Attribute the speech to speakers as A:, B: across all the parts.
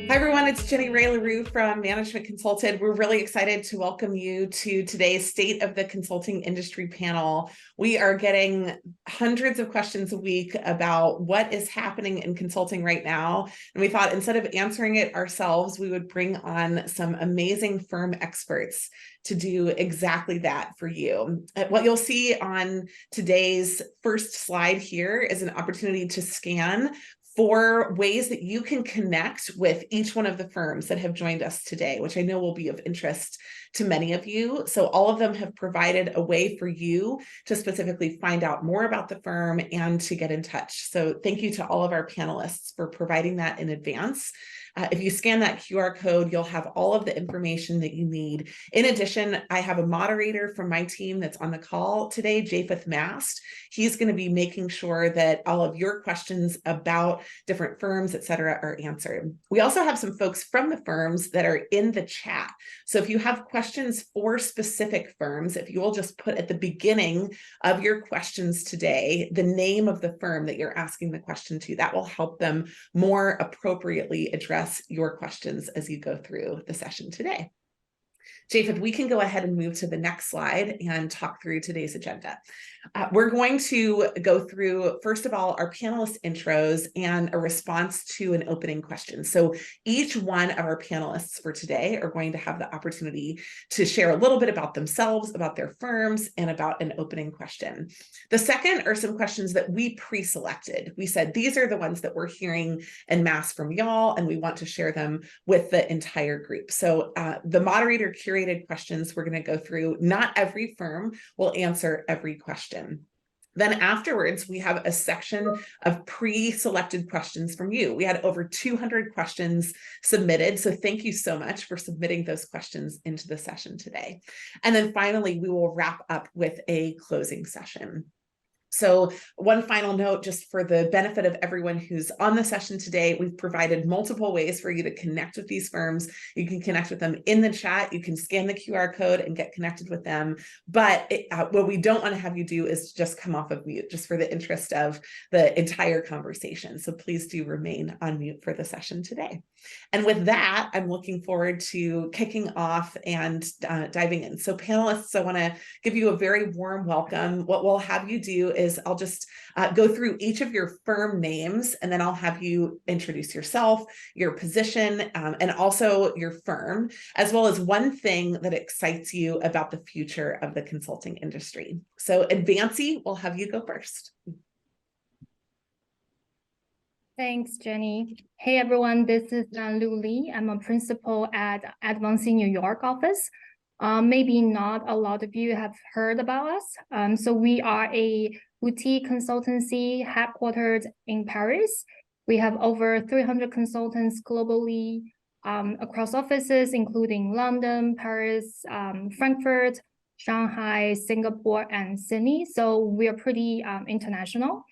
A: Hi, everyone. It's Jenny Ray LaRue from Management Consulted. We're really excited to welcome you to today's State of the Consulting Industry panel. We are getting hundreds of questions a week about what is happening in consulting right now. And we thought instead of answering it ourselves, we would bring on some amazing firm experts to do exactly that for you. What you'll see on today's first slide here is an opportunity to scan 4 ways that you can connect with each one of the firms that have joined us today, which I know will be of interest to many of you. So all of them have provided a way for you to specifically find out more about the firm and to get in touch. So thank you to all of our panelists for providing that in advance. If you scan that QR code, you'll have all of the information that you need. In addition, I have a moderator from my team that's on the call today, Japheth Mast. He's going to be making sure that all of your questions about different firms, et cetera, are answered. We also have some folks from the firms that are in the chat. So if you have questions for specific firms, if you will just put at the beginning of your questions today, the name of the firm that you're asking the question to, that will help them more appropriately address your questions as you go through the session today. Japheth, we can go ahead and move to the next slide and talk through today's agenda. We're going to go through, first of all, our panelist intros and a response to an opening question. So each one of our panelists for today are going to have the opportunity to share a little bit about themselves, about their firms, and about an opening question. The second are some questions that we pre-selected. We said, these are the ones that we're hearing en masse from y'all, and we want to share them with the entire group. So the moderator curated questions we're going to go through. Not every firm will answer every question. Then afterwards, we have a section of pre-selected questions from you. We had over 200 questions submitted. So thank you so much for submitting those questions into the session today. And then finally, we will wrap up with a closing session. So one final note, just for the benefit of everyone who's on the session today, we've provided multiple ways for you to connect with these firms. You can connect with them in the chat. You can scan the QR code and get connected with them. But what we don't want to have you do is just come off of mute, just for the interest of the entire conversation. So please do remain on mute for the session today. And with that, I'm looking forward to kicking off and diving in. So panelists, I want to give you a very warm welcome. What we'll have you do is I'll just go through each of your firm names, and then I'll have you introduce yourself, your position, and also your firm, as well as one thing that excites you about the future of the consulting industry. So Advancy, we'll have you go first.
B: Thanks, Jenny. Hey, everyone, this is Lu Li. I'm a principal at Advancy New York office. Maybe not a lot of you have heard about us. So we are a boutique consultancy headquartered in Paris. We have over 300 consultants globally across offices, including London, Paris, Frankfurt, Shanghai, Singapore, and Sydney. So we are pretty international.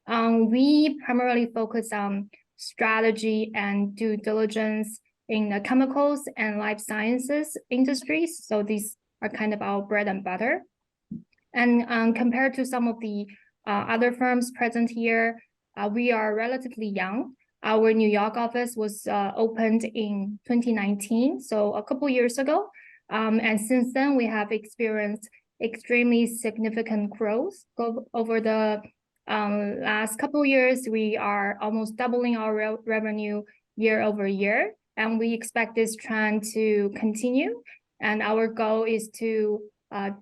B: We primarily focus on strategy and due diligence in the chemicals and life sciences industries. So these are kind of our bread and butter. And compared to some of the other firms present here, we are relatively young. Our New York office was opened in 2019, so a couple years ago. And since then, we have experienced extremely significant growth over the last couple of years. We are almost doubling our revenue year over year, and we expect this trend to continue. And our goal is to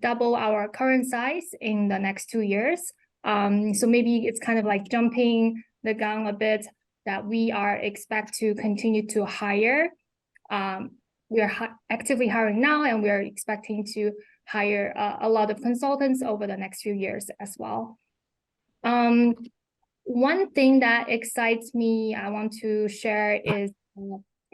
B: double our current size in the next 2 years. So maybe it's kind of like jumping the gun a bit that we are expect to continue to hire. We are actively hiring now, and we are expecting to hire a lot of consultants over the next few years as well. One thing that excites me, I want to share is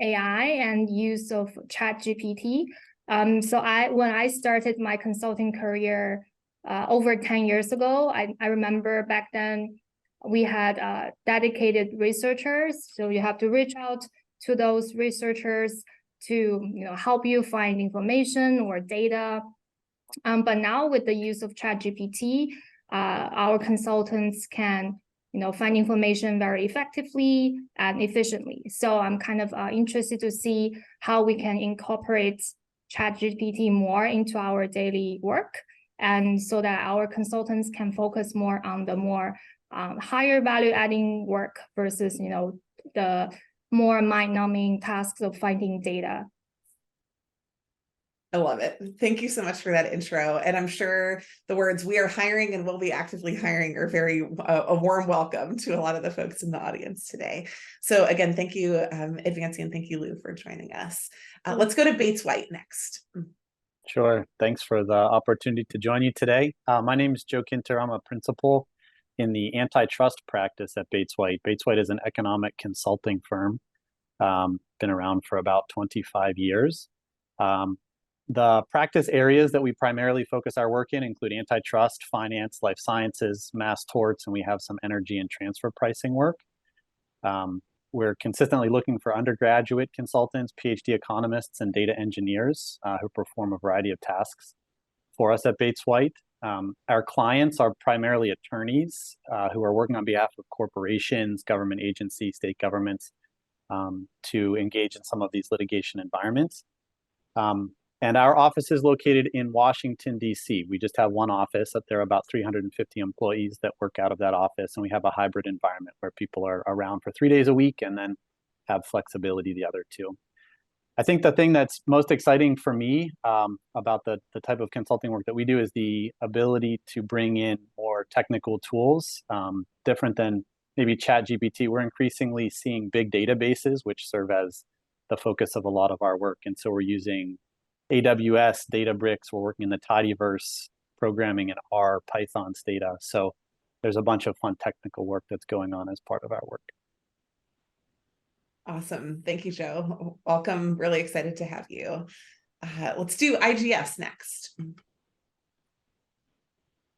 B: AI and use of ChatGPT. So when I started my consulting career over 10 years ago, I remember back then we had dedicated researchers. So you have to reach out to those researchers to help you find information or data. But now with the use of ChatGPT, our consultants can find information very effectively and efficiently. So I'm kind of interested to see how we can incorporate ChatGPT more into our daily work, and so that our consultants can focus more on the more higher value adding work versus, the more mind-numbing tasks of finding data.
A: I love it. Thank you so much for that intro. And I'm sure the words "we are hiring and will be actively hiring" are very a warm welcome to a lot of the folks in the audience today. So again, thank you, Advancy, and thank you, Lou, for joining us. Let's go to Bates White next.
C: Sure. Thanks for the opportunity to join you today. My name is Joe Kinter. I'm a principal in the antitrust practice at Bates White. Bates White is an economic consulting firm, been around for about 25 years. The practice areas that we primarily focus our work in include antitrust, finance, life sciences, mass torts, and we have some energy and transfer pricing work. We're consistently looking for undergraduate consultants, PhD economists, and data engineers who perform a variety of tasks for us at Bates White. Our clients are primarily attorneys who are working on behalf of corporations, government agencies, state governments to engage in some of these litigation environments. And our office is located in Washington, D.C. We just have one office. There are about 350 employees that work out of that office, and we have a hybrid environment where people are around for 3 days a week and then have flexibility the other 2. I think the thing that's most exciting for me about the type of consulting work that we do is the ability to bring in more technical tools, different than maybe ChatGPT. We're increasingly seeing big databases, which serve as the focus of a lot of our work. And so we're using AWS, Databricks, we're working in the Tidyverse, programming in R, Python, Stata. So there's a bunch of fun technical work that's going on as part of our work.
A: Awesome. Thank you, Joe. Welcome. Really excited to have you. Let's do IGS next.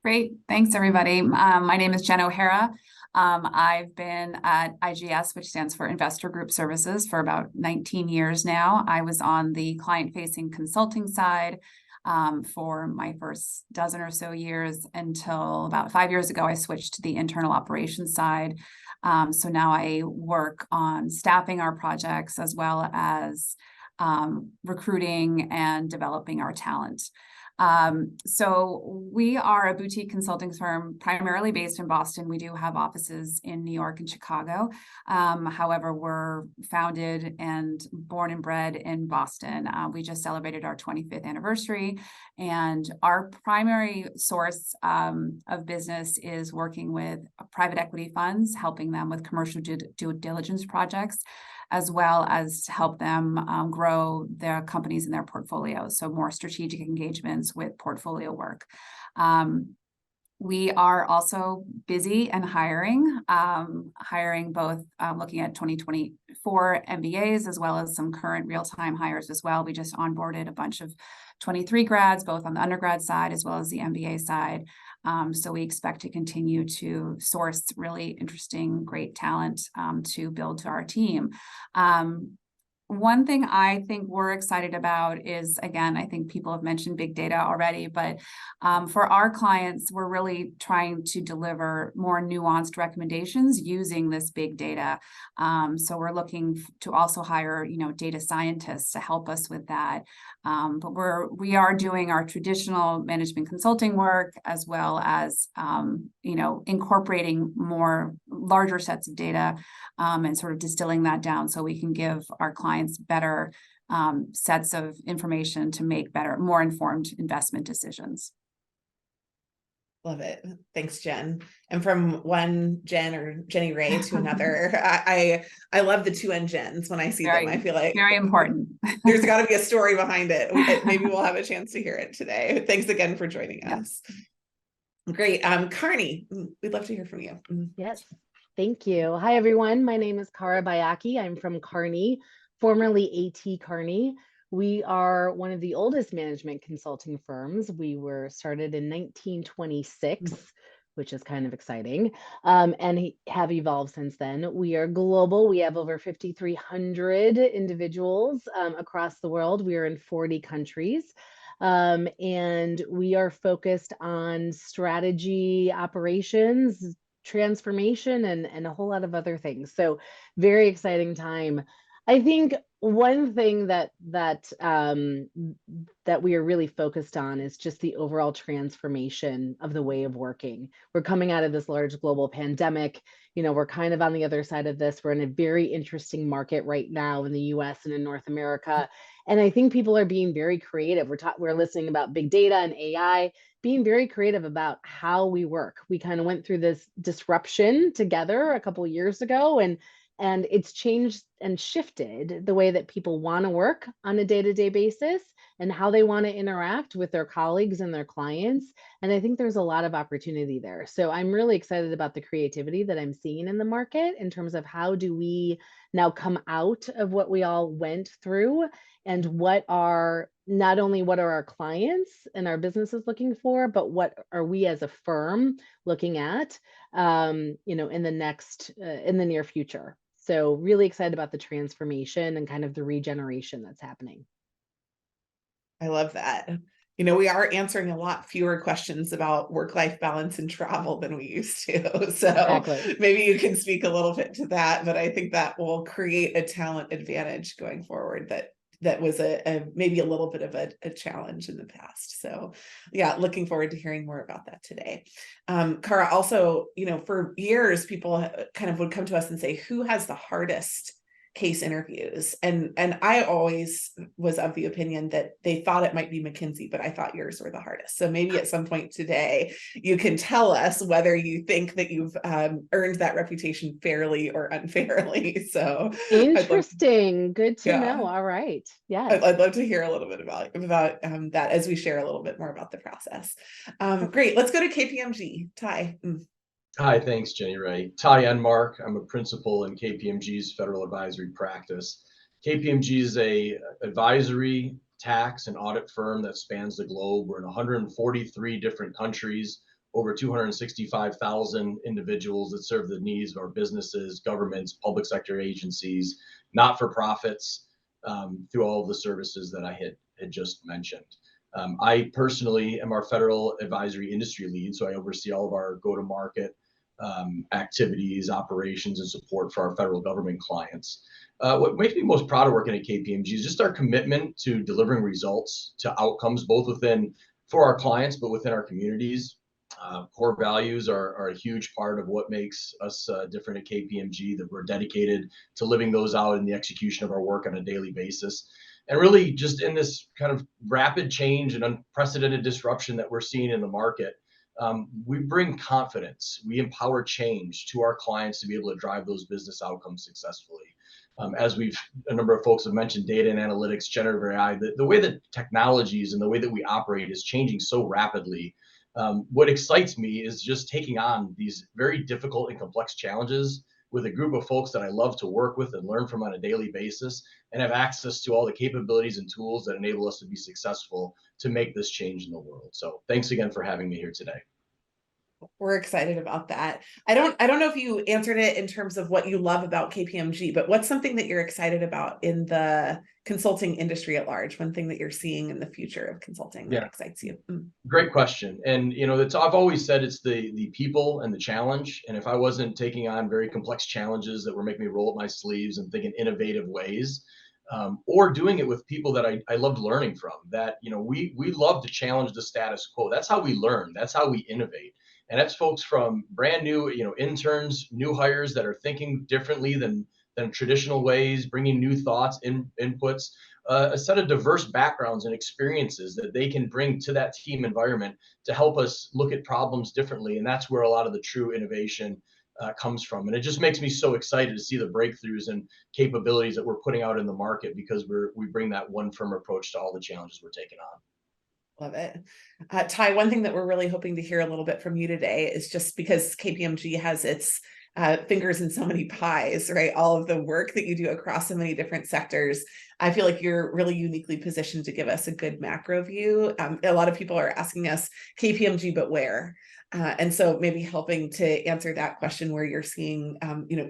D: Great. Thanks, everybody. My name is Jen O'Hara. I've been at IGS, which stands for Investor Group Services, for about 19 years now. I was on the client-facing consulting side for my first dozen or so years until about 5 years ago, I switched to the internal operations side. So now I work on staffing our projects as well as recruiting and developing our talent. So we are a boutique consulting firm primarily based in Boston. We do have offices in New York and Chicago. However, we're founded and born and bred in Boston. We just celebrated our 25th anniversary, and our primary source of business is working with private equity funds, helping them with commercial due diligence projects, as well as to help them grow their companies in their portfolios. So more strategic engagements with portfolio work. We are also busy and hiring both looking at 2024 MBAs as well as some current real-time hires as well. We just onboarded a bunch of 23 grads, both on the undergrad side as well as the MBA side. So we expect to continue to source really interesting, great talent to build to our team. One thing I think we're excited about is, again, I think people have mentioned big data already, but for our clients, we're really trying to deliver more nuanced recommendations using this big data. So we're looking to also hire, data scientists to help us with that. But we are doing our traditional management consulting work as well as, incorporating more larger sets of data and sort of distilling that down so we can give our clients better sets of information to make more informed investment decisions.
A: Love it. Thanks, Jen. And from one Jen or Jenny Ray to another, I love the 2 N Jens when I see them. I feel like
D: very important.
A: There's got to be a story behind it. Maybe we'll have a chance to hear it today. Thanks again for joining us. Great. Kearney, we'd love to hear from you.
E: Yes. Thank you. Hi, everyone. My name is Kara Bayaki. I'm from Kearney, formerly AT Kearney. We are one of the oldest management consulting firms. We were started in 1926, which is kind of exciting, and have evolved since then. We are global. We have over 5,300 individuals across the world. We are in 40 countries. And we are focused on strategy, operations, transformation and a whole lot of other things. So very exciting time. I think one thing that we are really focused on is just the overall transformation of the way of working. We're coming out of this large global pandemic. You know, we're kind of on the other side of this. We're in a very interesting market right now in the US and in North America. And I think people are being very creative. We're listening about big data and AI, being very creative about how we work. We kind of went through this disruption together a couple of years ago, and it's changed and shifted the way that people want to work on a day-to-day basis and how they want to interact with their colleagues and their clients. And I think there's a lot of opportunity there. So I'm really excited about the creativity that I'm seeing in the market in terms of how do we now come out of what we all went through, and not only what are our clients and our businesses looking for, but what are we as a firm looking at, in the near future. So really excited about the transformation and kind of the regeneration that's happening.
A: I love that. You know, we are answering a lot fewer questions about work-life balance and travel than we used to. So
E: Exactly.
A: maybe you can speak a little bit to that, but I think that will create a talent advantage going forward that was maybe a little bit of a challenge in the past. So yeah, looking forward to hearing more about that today. Cara, also, you know, for years, people kind of would come to us and say, who has the hardest case interviews? And I always was of the opinion that they thought it might be McKinsey, but I thought yours were the hardest. So maybe at some point today, you can tell us whether you think that you've earned that reputation fairly or unfairly. So
E: Interesting. Good to
A: yeah.
E: know. All right. Yes.
A: I'd love to hear a little bit about that as we share a little bit more about the process. Great. Let's go to KPMG. Ty.
F: Hi, thanks, Jenny Ray. Ty Enmark. I'm a principal in KPMG's Federal Advisory Practice. KPMG is a advisory, tax, and audit firm that spans the globe. We're in 143 different countries, over 265,000 individuals that serve the needs of our businesses, governments, public sector agencies, not-for-profits, through all of the services that I had just mentioned. I personally am our federal advisory industry lead, so I oversee all of our go-to-market activities, operations, and support for our federal government clients. What makes me most proud of working at KPMG is just our commitment to delivering results to outcomes, both for our clients, but within our communities. Core values are a huge part of what makes us different at KPMG, that we're dedicated to living those out in the execution of our work on a daily basis. And really just in this kind of rapid change and unprecedented disruption that we're seeing in the market, we bring confidence, we empower change to our clients to be able to drive those business outcomes successfully. As a number of folks have mentioned, data and analytics, generative AI, the way that technologies and the way that we operate is changing so rapidly. What excites me is just taking on these very difficult and complex challenges with a group of folks that I love to work with and learn from on a daily basis, and have access to all the capabilities and tools that enable us to be successful to make this change in the world. So thanks again for having me here today.
A: We're excited about that. I don't know if you answered it in terms of what you love about KPMG, but what's something that you're excited about in the consulting industry at large? One thing that you're seeing in the future of consulting that excites you?
F: Great question. And you know, I've always said it's the people and the challenge. And if I wasn't taking on very complex challenges that were making me roll up my sleeves and think in innovative ways, or doing it with people that I loved learning from, that, you know, we love to challenge the status quo. That's how we learn. That's how we innovate. And that's folks from brand new, you know, interns, new hires that are thinking differently than traditional ways, bringing new thoughts, inputs, a set of diverse backgrounds and experiences that they can bring to that team environment to help us look at problems differently. And that's where a lot of the true innovation comes from. And it just makes me so excited to see the breakthroughs and capabilities that we're putting out in the market, because we bring that one firm approach to all the challenges we're taking on.
A: Love it. Ty, one thing that we're really hoping to hear a little bit from you today is, just because KPMG has its fingers in so many pies, right? All of the work that you do across so many different sectors, I feel like you're really uniquely positioned to give us a good macro view. A lot of people are asking us, KPMG, but where? And so maybe helping to answer that question, where you're seeing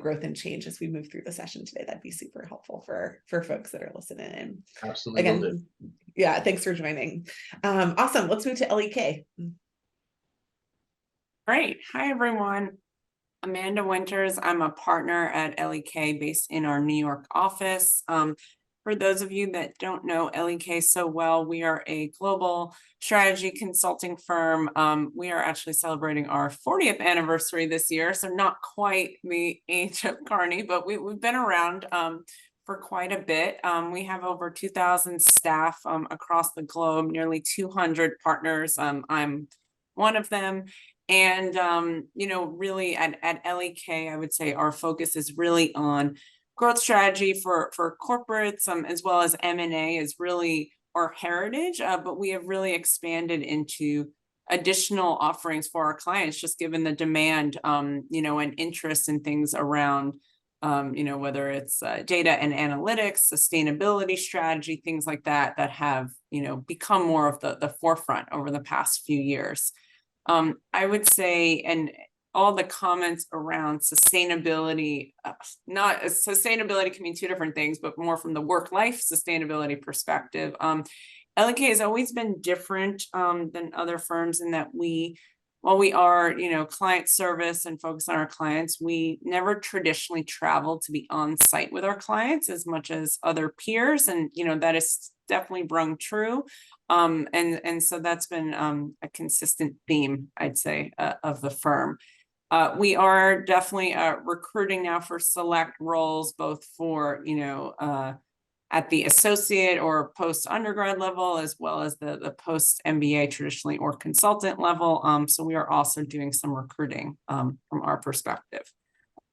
A: growth and change as we move through the session today, that'd be super helpful for folks that are listening in.
F: Absolutely.
A: Again, yeah, thanks for joining. Awesome. Let's move to L.E.K.
G: Great. Hi, everyone. Amanda Winters. I'm a partner at L.E.K based in our New York office. For those of you that don't know L.E.K so well, we are a global strategy consulting firm. We are actually celebrating our 40th anniversary this year, so not quite the age of Kearney, but we've been around for quite a bit. We have over 2,000 staff across the globe, nearly 200 partners. I'm one of them. And, really at L.E.K, I would say our focus is really on growth strategy for corporates, as well as M&A is really our heritage, but we have really expanded into additional offerings for our clients, just given the demand, and interest in things around, whether it's data and analytics, sustainability strategy, things like that, that have, become more of the forefront over the past few years. I would say, and all the comments around sustainability, sustainability can mean two different things, but more from the work-life sustainability perspective. L.E.K has always been different than other firms in that while we are, client service and focus on our clients, we never traditionally travel to be on site with our clients as much as other peers. And, that is definitely rung true. And so that's been a consistent theme, I'd say, of the firm. We are definitely recruiting now for select roles, both for, at the associate or post undergrad level, as well as the post MBA traditionally or consultant level. So we are also doing some recruiting from our perspective.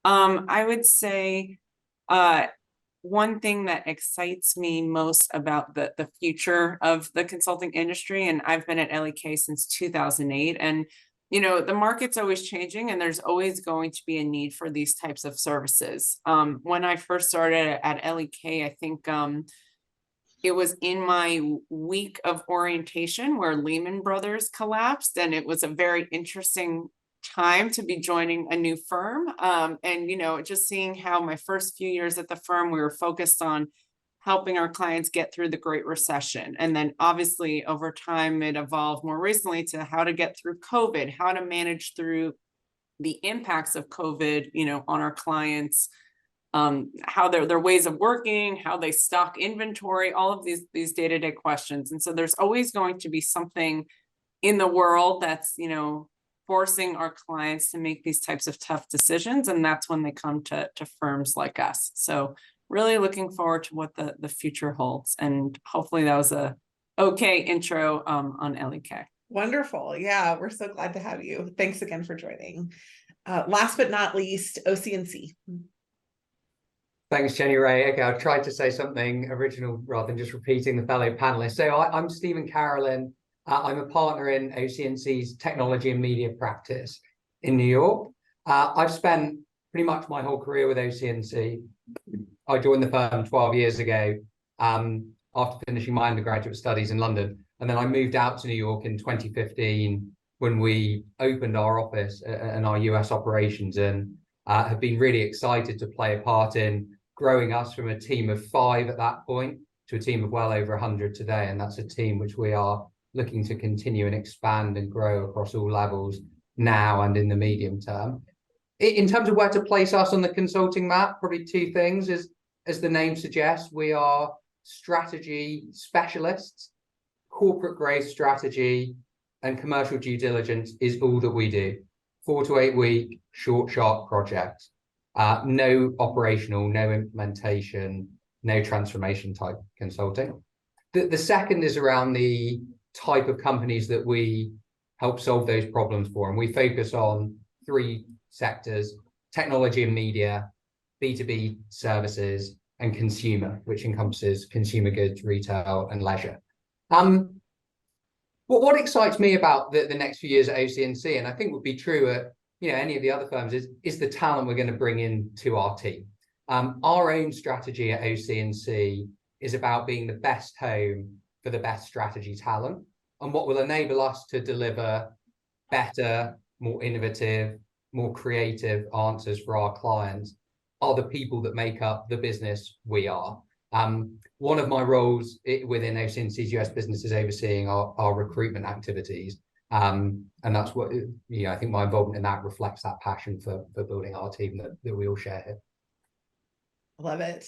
G: I would say one thing that excites me most about the future of the consulting industry, and I've been at L.E.K since 2008, and the market's always changing and there's always going to be a need for these types of services. When I first started at L.E.K, I think it was in my week of orientation where Lehman Brothers collapsed, and it was a very interesting time to be joining a new firm. And, just seeing how my first few years at the firm, we were focused on helping our clients get through the Great Recession. And then obviously over time, it evolved more recently to how to get through COVID, how to manage through the impacts of COVID, on our clients, how their ways of working, how they stock inventory, all of these day-to-day questions. And so there's always going to be something in the world that's, forcing our clients to make these types of tough decisions. And that's when they come to firms like us. So really looking forward to what the future holds. And hopefully that was a okay intro on L.E.K.
A: Wonderful. Yeah, we're so glad to have you. Thanks again for joining. Last but not least, OC&C.
H: Thanks, Jenny Ray. Okay, I'll try to say something original rather than just repeating the fellow panelists. So I'm Stephen Carolyn. I'm a partner in OC&C's technology and media practice in New York. I've spent pretty much my whole career with OC&C. I joined the firm 12 years ago after finishing my undergraduate studies in London. And then I moved out to New York in 2015 when we opened our office and our US operations, and have been really excited to play a part in growing us from a team of 5 at that point to a team of well over 100 today. And that's a team which we are looking to continue and expand and grow across all levels now and in the medium term. In terms of where to place us on the consulting map, probably 2 things. As the name suggests, we are strategy specialists. Corporate growth strategy and commercial due diligence is all that we do. 4 to 8 week, short, sharp projects. No operational, no implementation, no transformation type consulting. The second is around the type of companies that we help solve those problems for. And we focus on 3 sectors: technology and media, B2B services, and consumer, which encompasses consumer goods, retail, and leisure. What excites me about the next few years at OC&C, and I think would be true at any of the other firms, is the talent we're going to bring in to our team. Our own strategy at OC&C is about being the best home for the best strategy talent. And what will enable us to deliver better, more innovative, more creative answers for our clients are the people that make up the business we are. One of my roles within OC&C's US business is overseeing our recruitment activities. And that's what, I think my involvement in that reflects that passion for building our team that we all share here.
A: Love it.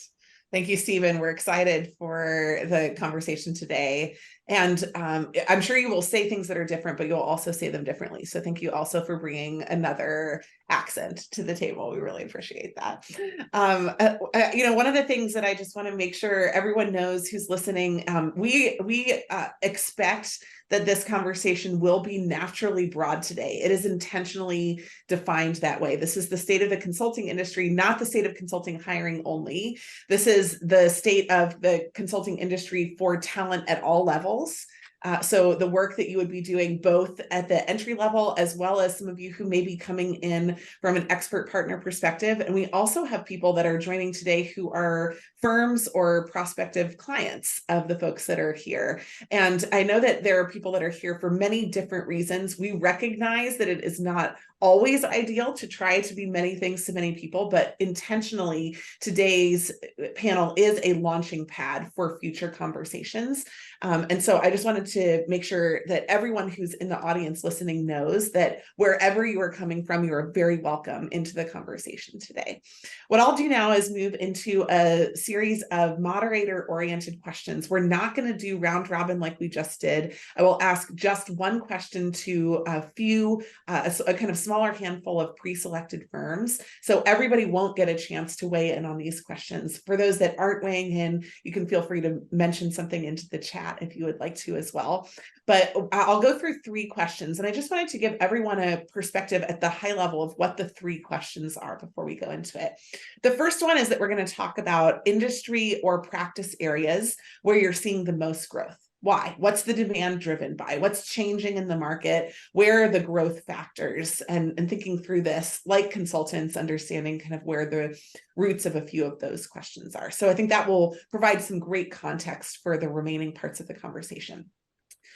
A: Thank you, Stephen. We're excited for the conversation today. And I'm sure you will say things that are different, but you'll also say them differently. So thank you also for bringing another accent to the table. We really appreciate that. One of the things that I just want to make sure everyone knows who's listening, we expect that this conversation will be naturally broad today. It is intentionally defined that way. This is the state of the consulting industry, not the state of consulting hiring only. This is the state of the consulting industry for talent at all levels. So the work that you would be doing both at the entry level, as well as some of you who may be coming in from an expert partner perspective. And we also have people that are joining today who are firms or prospective clients of the folks that are here. And I know that there are people that are here for many different reasons. We recognize that it is not always ideal to try to be many things to many people, but intentionally today's panel is a launching pad for future conversations. And so I just wanted to make sure that everyone who's in the audience listening knows that wherever you are coming from, you are very welcome into the conversation today. What I'll do now is move into a series of moderator-oriented questions. We're not going to do round robin like we just did. I will ask just one question to a kind of smaller handful of pre-selected firms. So everybody won't get a chance to weigh in on these questions. For those that aren't weighing in, you can feel free to mention something into the chat if you would like to as well. But I'll go through 3 questions. And I just wanted to give everyone a perspective at the high level of what the 3 questions are before we go into it. The first one is that we're going to talk about industry or practice areas where you're seeing the most growth. Why? What's the demand driven by? What's changing in the market? Where are the growth factors? And thinking through this, like consultants, understanding kind of where the roots of a few of those questions are. So I think that will provide some great context for the remaining parts of the conversation.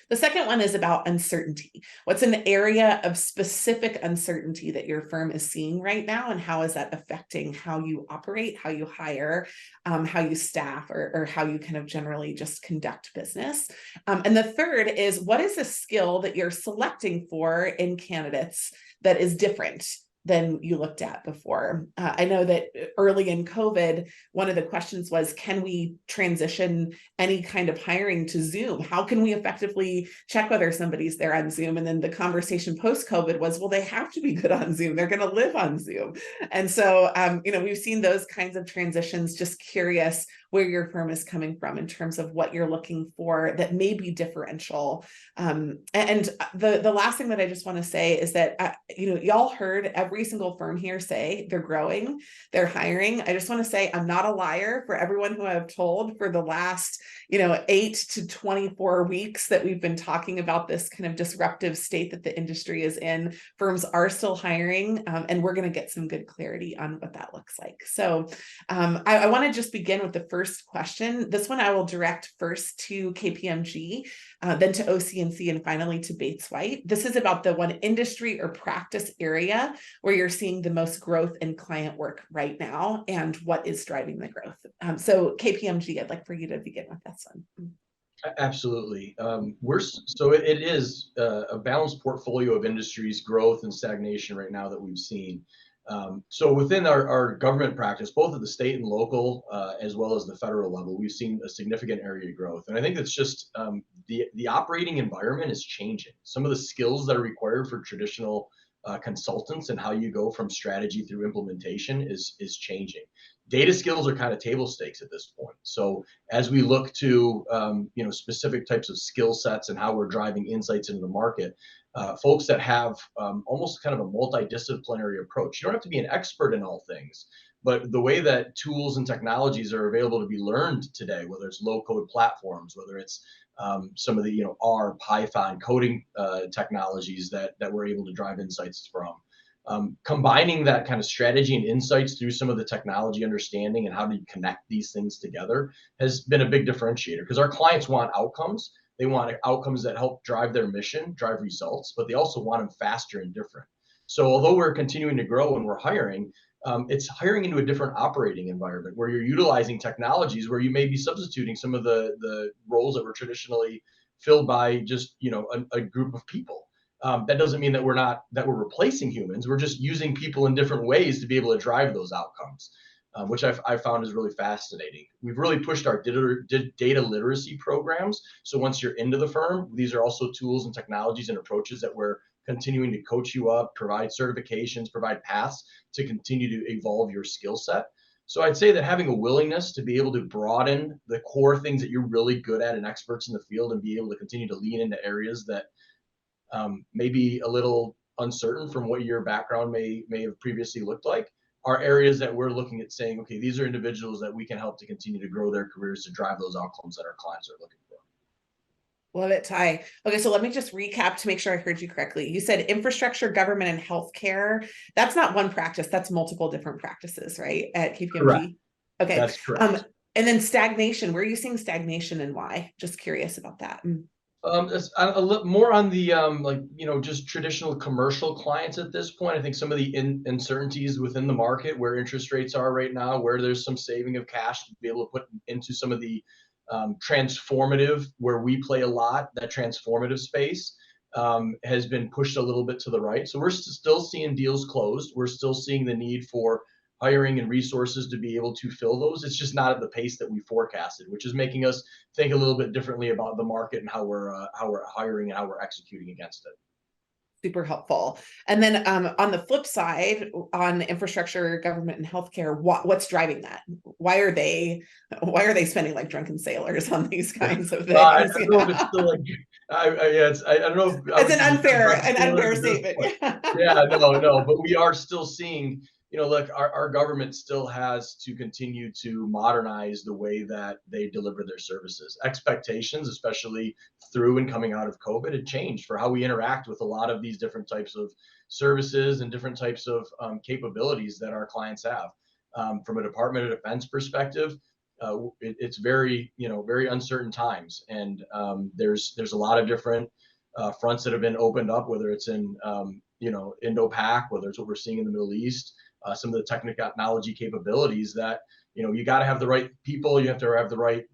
A: The second one is about uncertainty. What's an area of specific uncertainty that your firm is seeing right now, and how is that affecting how you operate, how you hire, how you staff, or how you kind of generally just conduct business? And the third is, what is a skill that you're selecting for in candidates that is different than you looked at before? I know that early in COVID, one of the questions was, can we transition any kind of hiring to Zoom? How can we effectively check whether somebody's there on Zoom? And then the conversation post-COVID was, well, they have to be good on Zoom. They're going to live on Zoom. And so, we've seen those kinds of transitions. Just curious where your firm is coming from in terms of what you're looking for that may be differential. And the last thing that I just want to say is that, y'all heard every single firm here say they're growing, they're hiring. I just want to say I'm not a liar for everyone who I've told for the last, 8 to 24 weeks that we've been talking about this kind of disruptive state that the industry is in. Firms are still hiring, and we're going to get some good clarity on what that looks like. So I want to just begin with the first question. This one I will direct first to KPMG, then to OC&C, and finally to Bates White. This is about the one industry or practice area where you're seeing the most growth in client work right now, and what is driving the growth. So KPMG, I'd like for you to begin with this one.
F: Absolutely. It is a balanced portfolio of industries, growth and stagnation right now that we've seen. So within our government practice, both at the state and local, as well as the federal level, we've seen a significant area of growth. And I think that's just the operating environment is changing. Some of the skills that are required for traditional consultants and how you go from strategy through implementation is changing. Data skills are kind of table stakes at this point. So as we look to specific types of skill sets and how we're driving insights into the market, folks that have almost kind of a multidisciplinary approach. You don't have to be an expert in all things, but the way that tools and technologies are available to be learned today, whether it's low-code platforms, whether it's some of the R, Python coding technologies that we're able to drive insights from. Combining that kind of strategy and insights through some of the technology understanding and how to connect these things together has been a big differentiator, because our clients want outcomes. They want outcomes that help drive their mission, drive results, but they also want them faster and different. So although we're continuing to grow and we're hiring, it's hiring into a different operating environment where you're utilizing technologies where you may be substituting some of the roles that were traditionally filled by just a group of people. That doesn't mean that we're replacing humans. We're just using people in different ways to be able to drive those outcomes, which I found is really fascinating. We've really pushed our data literacy programs. So once you're into the firm, these are also tools and technologies and approaches that we're continuing to coach you up, provide certifications, provide paths to continue to evolve your skill set. So I'd say that having a willingness to be able to broaden the core things that you're really good at and experts in the field, and be able to continue to lean into areas that may be a little uncertain from what your background may have previously looked like, are areas that we're looking at saying, okay, these are individuals that we can help to continue to grow their careers, to drive those outcomes that our clients are looking for.
A: Love it, Ty. Okay, so let me just recap to make sure I heard you correctly. You said infrastructure, government, and healthcare. That's not one practice, that's multiple different practices, right? At KPMG?
F: Correct.
A: Okay.
F: That's correct.
A: And then stagnation, where are you seeing stagnation and why? Just curious about that.
F: It's a little more on the just traditional commercial clients at this point. I think some of the uncertainties within the market, where interest rates are right now, where there's some saving of cash to be able to put into some of the transformative, where we play a lot, that transformative space has been pushed a little bit to the right. So we're still seeing deals closed. We're still seeing the need for hiring and resources to be able to fill those. It's just not at the pace that we forecasted, which is making us think a little bit differently about the market and how we're hiring and how we're executing against it.
A: Super helpful. And then on the flip side, on infrastructure, government, and healthcare, what's driving that? Why are they spending like drunken sailors on these kinds of things?
F: I don't know if it's still like, I don't know.
A: It's an unfair statement.
F: Yeah, no, but we are still seeing, look, our government still has to continue to modernize the way that they deliver their services. Expectations, especially through and coming out of COVID, had changed for how we interact with a lot of these different types of services and different types of capabilities that our clients have. From a Department of Defense perspective, it's very uncertain times, and there's a lot of different fronts that have been opened up, whether it's in Indo-Pac, whether it's what we're seeing in the Middle East. Some of the technology capabilities that, you got to have the right people, you have to have the right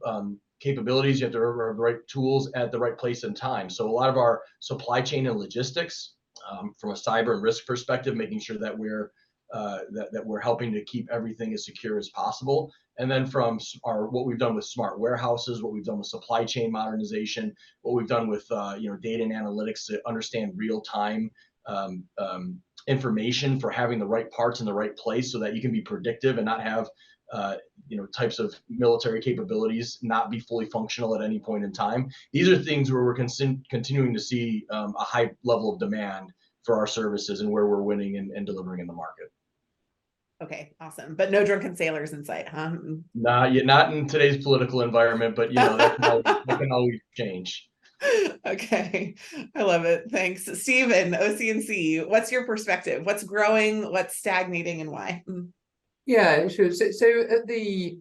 F: capabilities, you have to have the right tools at the right place and time. So a lot of our supply chain and logistics, from a cyber and risk perspective, making sure that we're helping to keep everything as secure as possible. And then from what we've done with smart warehouses, what we've done with supply chain modernization, what we've done with data and analytics to understand real time information for having the right parts in the right place, so that you can be predictive and not have types of military capabilities not be fully functional at any point in time. These are things where we're continuing to see a high level of demand for our services, and where we're winning and delivering in the market.
A: Okay, awesome. But no drunken sailors in sight, huh?
F: Not in today's political environment, but that can always change.
A: Okay, I love it. Thanks. Stephen, OC&C, what's your perspective? What's growing, what's stagnating, and why?
H: Yeah, sure. So at the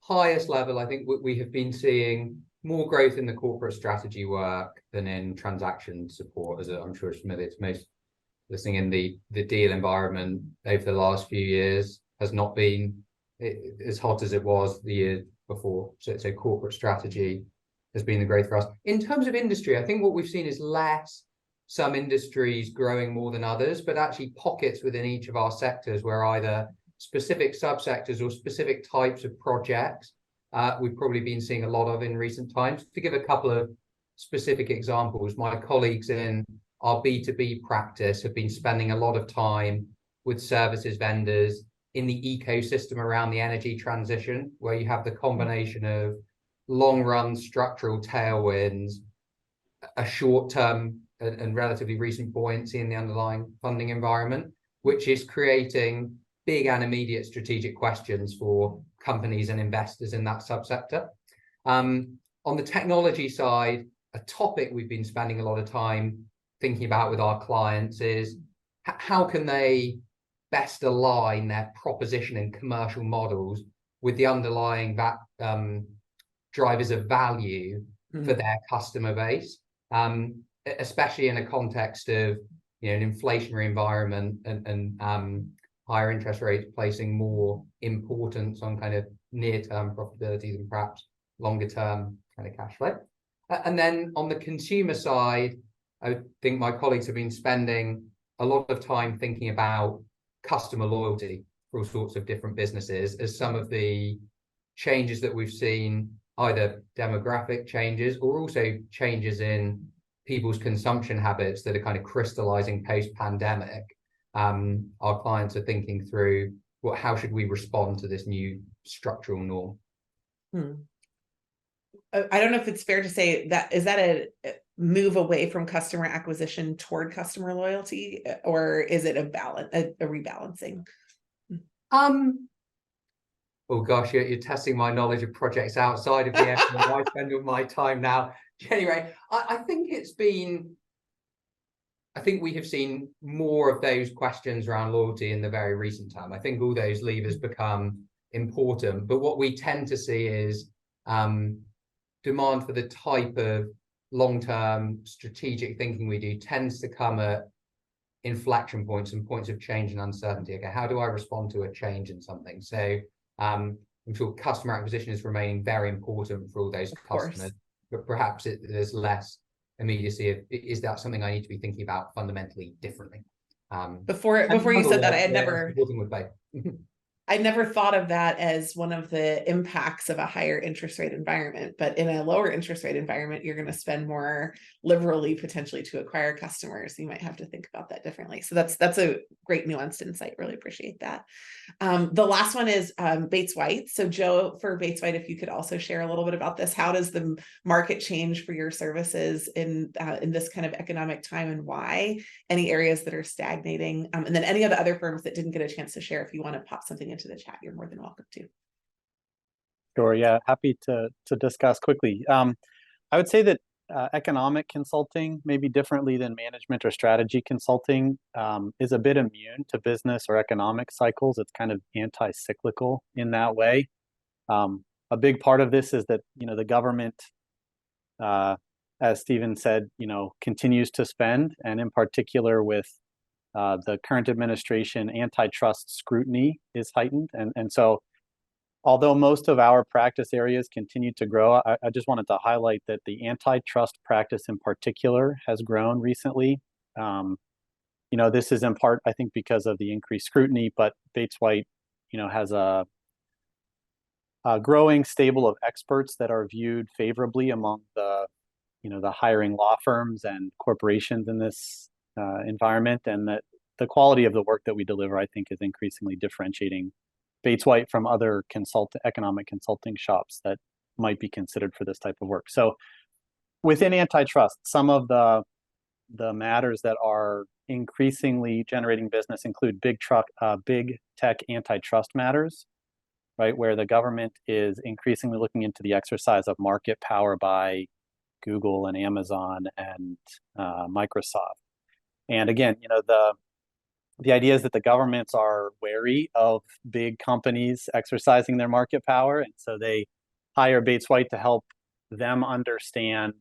H: highest level, I think we have been seeing more growth in the corporate strategy work than in transaction support, as I'm sure is familiar to most listening in. The deal environment over the last few years has not been as hot as it was the year before. So corporate strategy has been the growth for us. In terms of industry, I think what we've seen is some industries growing more than others, but actually pockets within each of our sectors where either specific subsectors or specific types of projects we've probably been seeing a lot of in recent times. To give a couple of specific examples, my colleagues in our B2B practice have been spending a lot of time with services vendors in the ecosystem around the energy transition, where you have the combination of long-run structural tailwinds, a short-term and relatively recent buoyancy in the underlying funding environment, which is creating big and immediate strategic questions for companies and investors in that subsector. On the technology side, a topic we've been spending a lot of time thinking about with our clients is how can they best align their proposition and commercial models with the underlying drivers of value for their customer base, especially in a context of an inflationary environment and higher interest rates placing more importance on kind of near-term profitability than perhaps longer-term kind of cash flow. And then on the consumer side, I think my colleagues have been spending a lot of time thinking about customer loyalty for all sorts of different businesses, as some of the changes that we've seen, either demographic changes or also changes in people's consumption habits that are kind of crystallizing post-pandemic. Our clients are thinking through, well, how should we respond to this new structural norm?
A: I don't know if it's fair to say that, is that a move away from customer acquisition toward customer loyalty, or is it a rebalancing?
H: Oh gosh, you're testing my knowledge of projects outside of the area I spend all my time now. Anyway, I think we have seen more of those questions around loyalty in the very recent time. I think all those levers become important, but what we tend to see is demand for the type of long-term strategic thinking we do tends to come at inflection points and points of change and uncertainty. Okay, how do I respond to a change in something? So I'm sure customer acquisition is remaining very important for all those customers, but perhaps there's less immediacy of, is that something I need to be thinking about fundamentally differently?
A: Before you said that, I never thought of that as one of the impacts of a higher interest rate environment, but in a lower interest rate environment, you're going to spend more liberally potentially to acquire customers. You might have to think about that differently. So that's a great nuanced insight. Really appreciate that. The last one is Bates White. So Joe, for Bates White, if you could also share a little bit about this, how does the market change for your services in this kind of economic time, and why? Any areas that are stagnating, and then any of the other firms that didn't get a chance to share, if you want to pop something into the chat, you're more than welcome to.
C: Sure, yeah, happy to discuss quickly. I would say that economic consulting, maybe differently than management or strategy consulting, is a bit immune to business or economic cycles. It's kind of anti-cyclical in that way. A big part of this is that, the government, as Stephen said, continues to spend, and in particular with the current administration, antitrust scrutiny is heightened. And so although most of our practice areas continue to grow, I just wanted to highlight that the antitrust practice in particular has grown recently. This is in part, I think, because of the increased scrutiny, but Bates White, has a growing stable of experts that are viewed favorably among the hiring law firms and corporations in this environment, and that the quality of the work that we deliver, I think, is increasingly differentiating Bates White from other economic consulting shops that might be considered for this type of work. So within antitrust, some of the matters that are increasingly generating business include big tech antitrust matters, right, where the government is increasingly looking into the exercise of market power by Google and Amazon and Microsoft. And again, the idea is that the governments are wary of big companies exercising their market power, and so they hire Bates White to help them understand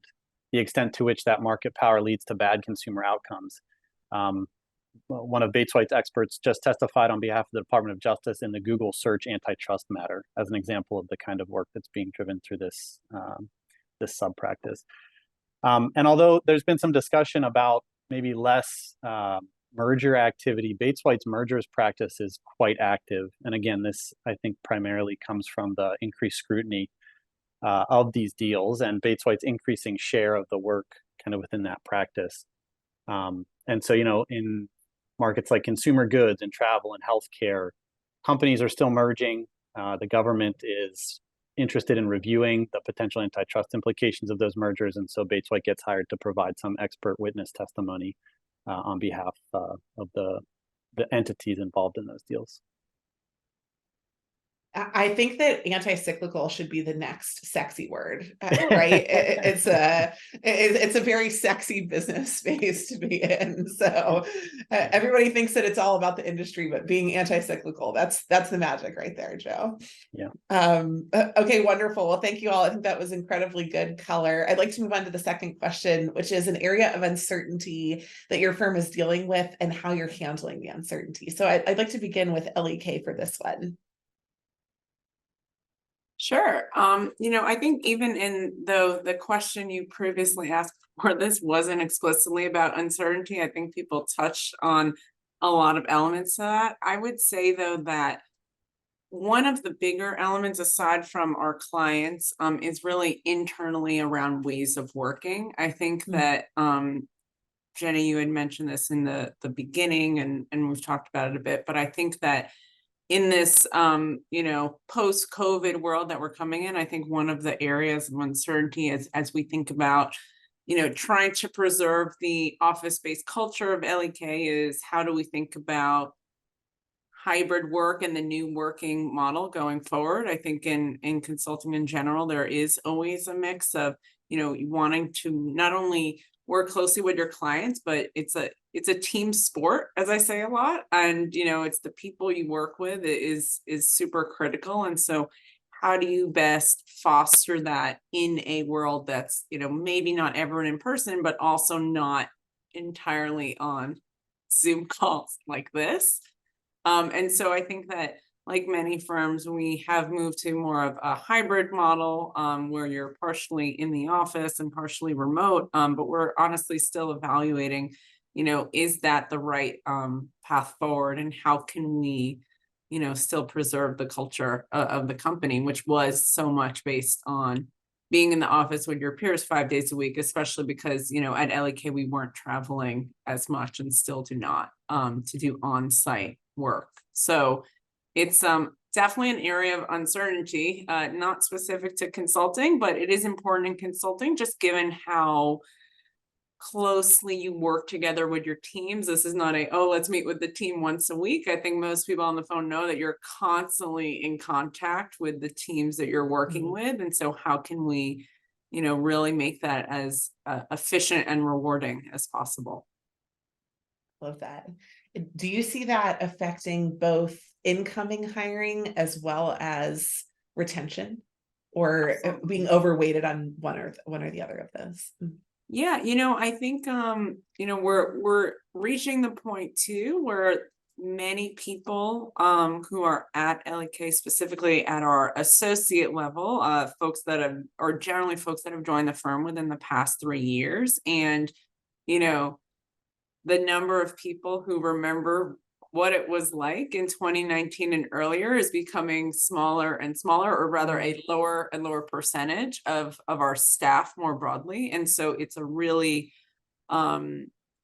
C: the extent to which that market power leads to bad consumer outcomes. One of Bates White's experts just testified on behalf of the Department of Justice in the Google search antitrust matter as an example of the kind of work that's being driven through this sub-practice. And although there's been some discussion about maybe less merger activity, Bates White's mergers practice is quite active. And again, this, I think, primarily comes from the increased scrutiny of these deals and Bates White's increasing share of the work kind of within that practice. And so, in markets like consumer goods and travel and healthcare, companies are still merging. The government is interested in reviewing the potential antitrust implications of those mergers. And so Bates White gets hired to provide some expert witness testimony on behalf of the entities involved in those deals.
A: I think that anti-cyclical should be the next sexy word, right? It's a very sexy business space to be in. So everybody thinks that it's all about the industry, but being anti-cyclical, that's the magic right there, Joe.
C: Yeah.
A: Okay, wonderful. Well, thank you all. I think that was incredibly good color. I'd like to move on to the second question, which is an area of uncertainty that your firm is dealing with and how you're handling the uncertainty. So I'd like to begin with L.E.K for this one.
G: Sure. I think even though the question you previously asked for this wasn't explicitly about uncertainty, I think people touched on a lot of elements of that. I would say though that one of the bigger elements aside from our clients is really internally around ways of working. I think that Jenny, you had mentioned this in the beginning and we've talked about it a bit, but I think that in this post-COVID world that we're coming in, I think one of the areas of uncertainty is as we think about trying to preserve the office-based culture of L.E.K is how do we think about hybrid work and the new working model going forward. I think in consulting in general, there is always a mix of wanting to not only work closely with your clients, but it's a team sport, as I say a lot, and it's the people you work with is super critical. And so how do you best foster that in a world that's maybe not everyone in person, but also not entirely on Zoom calls like this. And so I think that like many firms, we have moved to more of a hybrid model where you're partially in the office and partially remote, but we're honestly still evaluating, is that the right path forward, and how can we, still preserve the culture of the company, which was so much based on being in the office with your peers 5 days a week, especially because, at L.E.K, we weren't traveling as much and still do not to do on-site work. So it's definitely an area of uncertainty, not specific to consulting, but it is important in consulting, just given how closely you work together with your teams. This is not let's meet with the team once a week. I think most people on the phone know that you're constantly in contact with the teams that you're working with. And so how can we, really make that as efficient and rewarding as possible?
A: Love that. Do you see that affecting both incoming hiring as well as retention, or being overweighted on one or the other of those?
G: Yeah, I think we're reaching the point too where many people who are at L.E.K, specifically at our associate level, folks that have generally folks that have joined the firm within the past 3 years, and the number of people who remember what it was like in 2019 and earlier is becoming smaller and smaller, or rather a lower and lower percentage of our staff more broadly. And so it's a really, I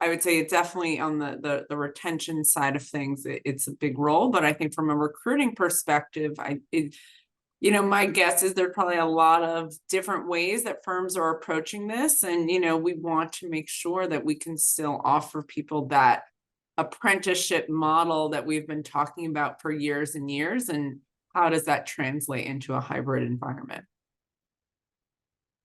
G: would say it's definitely on the retention side of things, it's a big role. But I think from a recruiting perspective, my guess is there's probably a lot of different ways that firms are approaching this. And, we want to make sure that we can still offer people that apprenticeship model that we've been talking about for years and years. And how does that translate into a hybrid environment?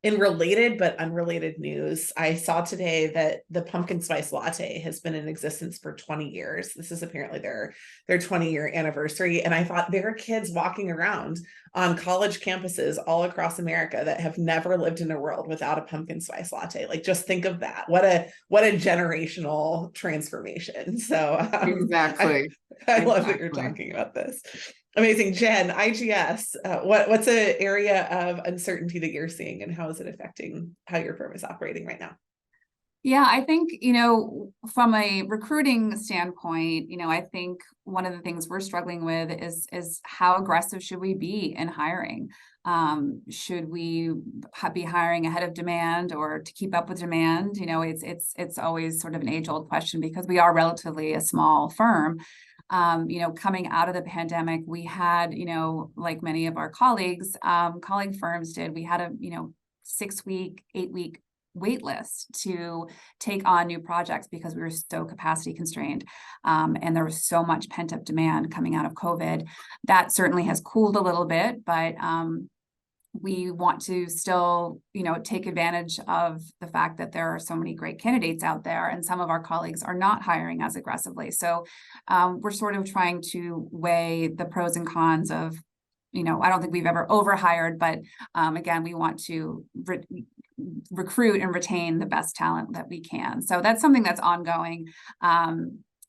A: In related but unrelated news, I saw today that the pumpkin spice latte has been in existence for 20 years. This is apparently their 20-year anniversary. And I thought there are kids walking around on college campuses all across America that have never lived in a world without a pumpkin spice latte. Like, just think of that. What a generational transformation. So
G: exactly.
A: I love that you're talking about this. Amazing. Jen, IGS, what's an area of uncertainty that you're seeing, and how is it affecting how your firm is operating right now?
D: Yeah, I think, from a recruiting standpoint, I think one of the things we're struggling with is how aggressive should we be in hiring? Should we be hiring ahead of demand or to keep up with demand? It's always sort of an age-old question because we are relatively a small firm. Coming out of the pandemic, we had, like many of our colleague firms did, we had a, 6-week, 8-week wait list to take on new projects because we were so capacity constrained. And there was so much pent up demand coming out of COVID. That certainly has cooled a little bit, but we want to still, take advantage of the fact that there are so many great candidates out there, and some of our colleagues are not hiring as aggressively. So we're sort of trying to weigh the pros and cons of, I don't think we've ever overhired, but again, we want to recruit and retain the best talent that we can. So that's something that's ongoing.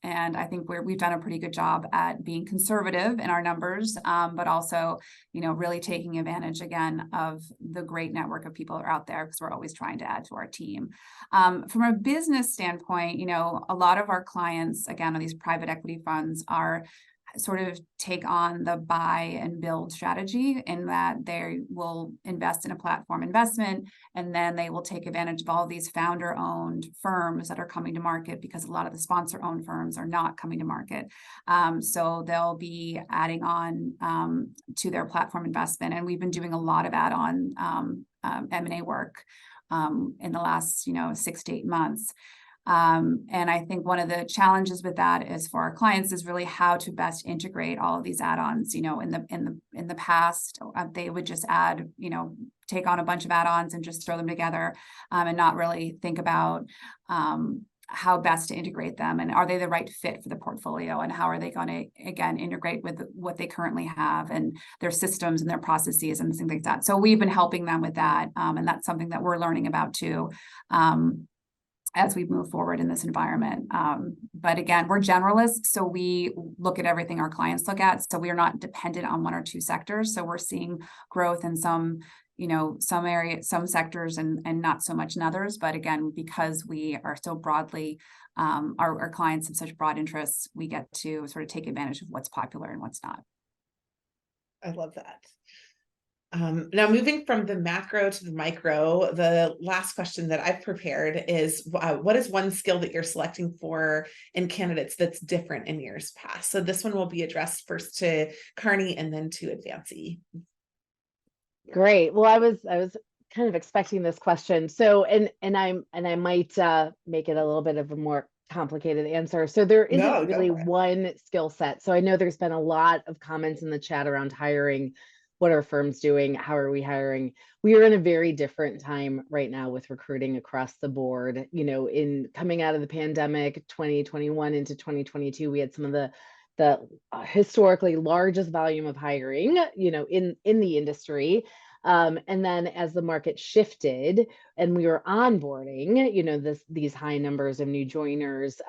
D: And I think we've done a pretty good job at being conservative in our numbers, but also, really taking advantage again of the great network of people that are out there, because we're always trying to add to our team. From a business standpoint, a lot of our clients, again, are these private equity funds are sort of take on the buy and build strategy, in that they will invest in a platform investment, and then they will take advantage of all these founder-owned firms that are coming to market, because a lot of the sponsor-owned firms are not coming to market. So they'll be adding on to their platform investment, and we've been doing a lot of add-on M&A work in the last 6 to 8 months. And I think one of the challenges with that is for our clients is really how to best integrate all of these add-ons. In the past, they would just add, take on a bunch of add-ons and just throw them together, and not really think about how best to integrate them, and are they the right fit for the portfolio, and how are they going to, again, integrate with what they currently have and their systems and their processes and things like that. So we've been helping them with that, and that's something that we're learning about too, as we move forward in this environment. But again, we're generalists, so we look at everything our clients look at. So we are not dependent on one or two sectors. So we're seeing growth in some areas, some sectors, and not so much in others. But again, because we are so broadly, our clients have such broad interests, we get to sort of take advantage of what's popular and what's not.
A: I love that. Now, moving from the macro to the micro, the last question that I've prepared is, what is one skill that you're selecting for in candidates that's different in years past? So this one will be addressed first to Kearney and then to Advancy.
E: Great. Well, I was kind of expecting this question. So, and I might make it a little bit of a more complicated answer. So there isn't really one skill set. So I know there's been a lot of comments in the chat around hiring. What are firms doing? How are we hiring? We are in a very different time right now with recruiting across the board. In coming out of the pandemic, 2021 into 2022, we had some of the historically largest volume of hiring, in the industry. And then as the market shifted and we were onboarding, these high numbers of new joiners,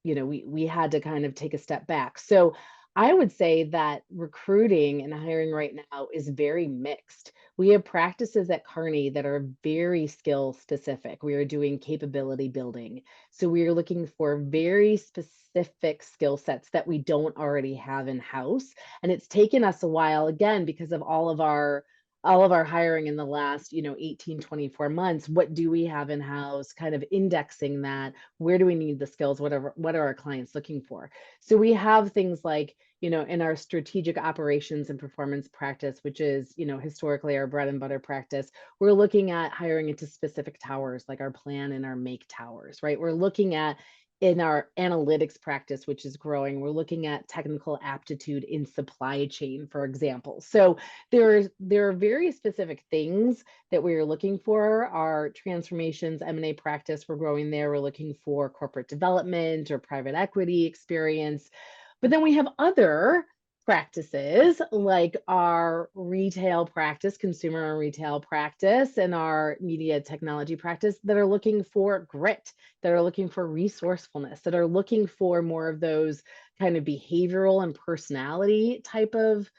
E: we had to kind of take a step back. So I would say that recruiting and hiring right now is very mixed. We have practices at Kearney that are very skill specific. We are doing capability building. So we are looking for very specific skill sets that we don't already have in-house. And it's taken us a while, again, because of all of our hiring in the last, 18, 24 months. What do we have in-house? Kind of indexing that. Where do we need the skills? What are our clients looking for? So we have things like, in our strategic operations and performance practice, which is, historically our bread and butter practice, we're looking at hiring into specific towers, like our plan and our make towers, right? We're looking at, in our analytics practice, which is growing, we're looking at technical aptitude in supply chain, for example. So there are very specific things that we are looking for. Our transformations M&A practice, we're growing there. We're looking for corporate development or private equity experience. But then we have other practices like our retail practice, consumer and retail practice, and our media technology practice that are looking for grit, that are looking for resourcefulness, that are looking for more of those kind of behavioral and personality type of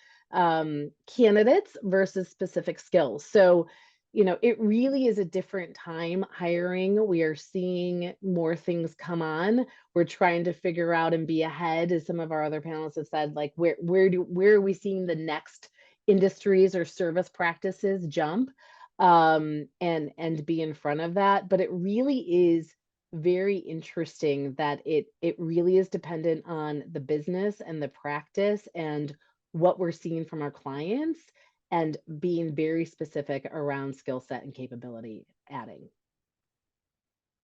E: candidates versus specific skills. So, it really is a different time hiring. We are seeing more things come on. We're trying to figure out and be ahead, as some of our other panelists have said, like where are we seeing the next industries or service practices jump, and be in front of that. But it really is very interesting that it really is dependent on the business and the practice and what we're seeing from our clients, and being very specific around skill set and capability adding.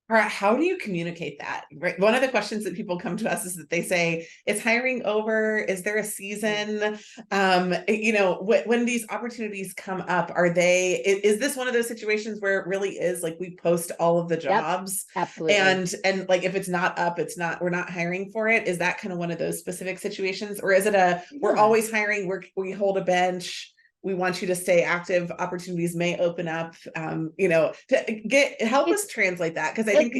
A: All right, how do you communicate that? Right. One of the questions that people come to us is that they say, "Is hiring over? Is there a season?" When these opportunities come up, is this one of those situations where it really is like we post all of the jobs?
E: Yep, absolutely.
A: And like if it's not up, we're not hiring for it. Is that kind of one of those specific situations, or is it we're always hiring? We hold a bench. We want you to stay active. Opportunities may open up, to help us translate that. Because I think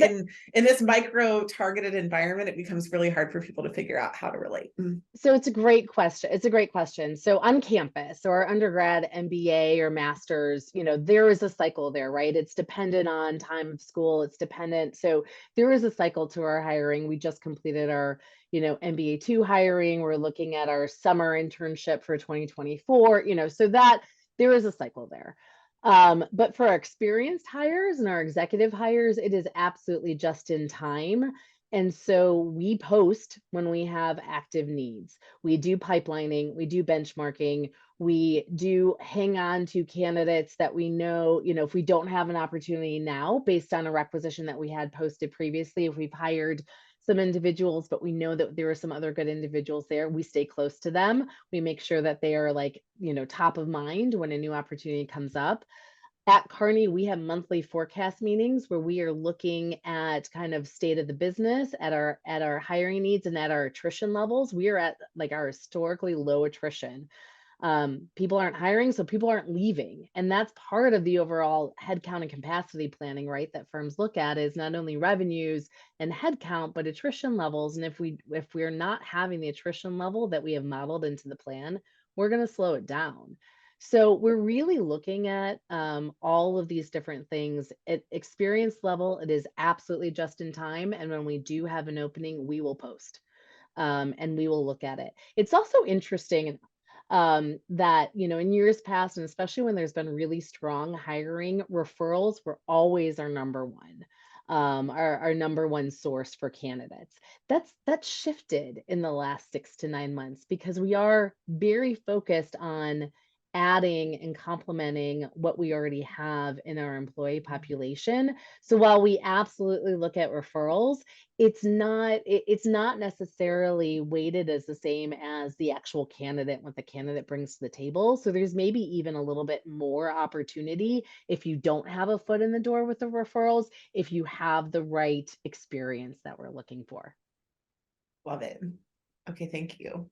A: in this micro targeted environment, it becomes really hard for people to figure out how to relate.
E: So it's a great question. It's a great question. So on campus or undergrad, MBA or master's, there is a cycle there, right? It's dependent on time of school. It's dependent. So there is a cycle to our hiring. We just completed our, MBA 2 hiring. We're looking at our summer internship for 2024, so that there is a cycle there. But for our experienced hires and our executive hires, it is absolutely just in time. And so we post when we have active needs. We do pipelining, we do benchmarking, we do hang on to candidates that we know, if we don't have an opportunity now based on a requisition that we had posted previously, if we've hired some individuals, but we know that there are some other good individuals there, we stay close to them. We make sure that they are top of mind when a new opportunity comes up. At Kearney, we have monthly forecast meetings where we are looking at kind of state of the business, at our hiring needs and at our attrition levels. We are at our historically low attrition. People aren't hiring, so people aren't leaving. And that's part of the overall headcount and capacity planning, right? That firms look at is not only revenues and headcount, but attrition levels. And if we're not having the attrition level that we have modeled into the plan, we're going to slow it down. So we're really looking at all of these different things. At experience level, it is absolutely just in time. And when we do have an opening, we will post and we will look at it. It's also interesting that, in years past, and especially when there's been really strong hiring, referrals were always our number one. Our number one source for candidates. That's shifted in the last 6 to 9 months because we are very focused on adding and complementing what we already have in our employee population. So while we absolutely look at referrals, it's not necessarily weighted as the same as the actual candidate, what the candidate brings to the table. So there's maybe even a little bit more opportunity if you don't have a foot in the door with the referrals, if you have the right experience that we're looking for.
A: Love it. Okay, thank you.